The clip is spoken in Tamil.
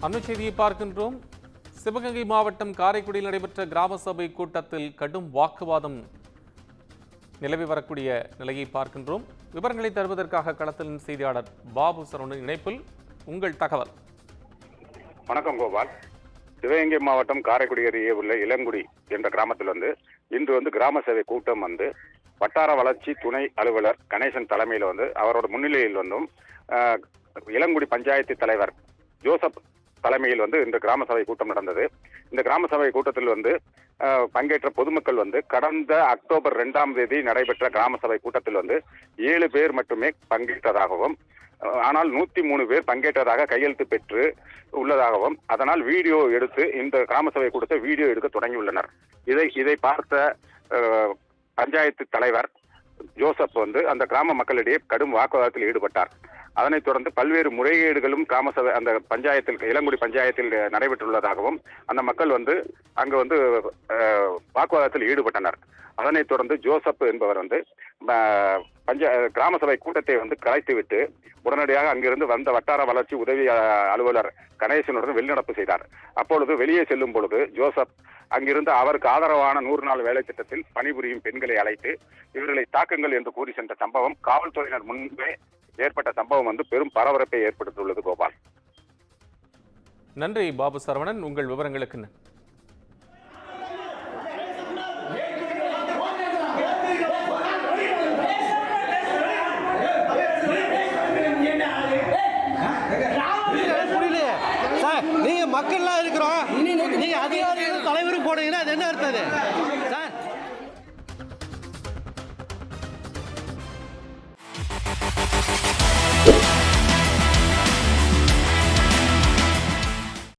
அண்மைச் செய்தியை பார்க்கின்றோம். சிவகங்கை மாவட்டம் காரைக்குடியில் நடைபெற்ற கிராம சபை கூட்டத்தில் கடும் வாக்குவாதம் நிலவி வரக்கூடிய நிலையை பார்க்கின்றோம். விவரங்களை தருவதற்காக களத்தில் செய்தியாளர் பாபு சரவணன் இணைப்பில். உங்கள் தகவல். வணக்கம் கோபால். சிவகங்கை மாவட்டம் காரைக்குடி அருகே உள்ள இளங்குடி என்ற கிராமத்தில் இன்று கிராம சபை கூட்டம் வட்டார வளர்ச்சி துணை அலுவலர் கணேசன் தலைமையில் அவரோட முன்னிலையில் இளங்குடி பஞ்சாயத்து தலைவர் ஜோசப் தலைமையில் இன்று கிராம சபை கூட்டம் நடந்தது. இந்த கிராம சபை கூட்டத்தில் பங்கேற்ற பொதுமக்கள் கடந்த அக்டோபர் 2ஆம் தேதி நடைபெற்ற கிராம சபை கூட்டத்தில் 7 பேர் மட்டுமே பங்கேற்றதாகவும், ஆனால் 103 பேர் பங்கேற்றதாக கையெழுத்து பெற்று உள்ளதாகவும், அதனால் வீடியோ எடுத்து இந்த கிராம சபை கூட்டத்தை வீடியோ எடுக்க தொடங்கியுள்ளனர். இதை பார்த்த பஞ்சாயத்து தலைவர் ஜோசப் அந்த கிராம மக்களிடையே கடும் வாக்குவாதத்தில் ஈடுபட்டார். அதனைத் தொடர்ந்து பல்வேறு முறைகேடுகளும் கிராம சபை அந்த பஞ்சாயத்தில் இளங்குடி பஞ்சாயத்தில் நடைபெற்றுள்ளதாகவும் அந்த மக்கள் அங்கு வாக்குவாதத்தில் ஈடுபட்டனர். அதனைத் தொடர்ந்து ஜோசப் என்பவர் கிராம சபை கூட்டத்தை கலைத்துவிட்டு உடனடியாக அங்கிருந்து வந்த வட்டார வளர்ச்சி உதவி அலுவலர் கணேசனுடன் வெளிநடப்பு செய்தார். அப்பொழுது வெளியே செல்லும் பொழுது ஜோசப் அங்கிருந்து அவருக்கு ஆதரவான 100 நாள் வேலை திட்டத்தில் பணிபுரியும் பெண்களை அழைத்து இவர்களை தாக்குங்கள் என்று கூறி சென்ற சம்பவம் காவல்துறையினர் முன்பே ஏற்பட்ட சம்பவம் பெரும் பரபரப்பை ஏற்படுத்தியுள்ளது. கோபால், நன்றி பாபு சரவணன், உங்கள் விவரங்களுக்கு.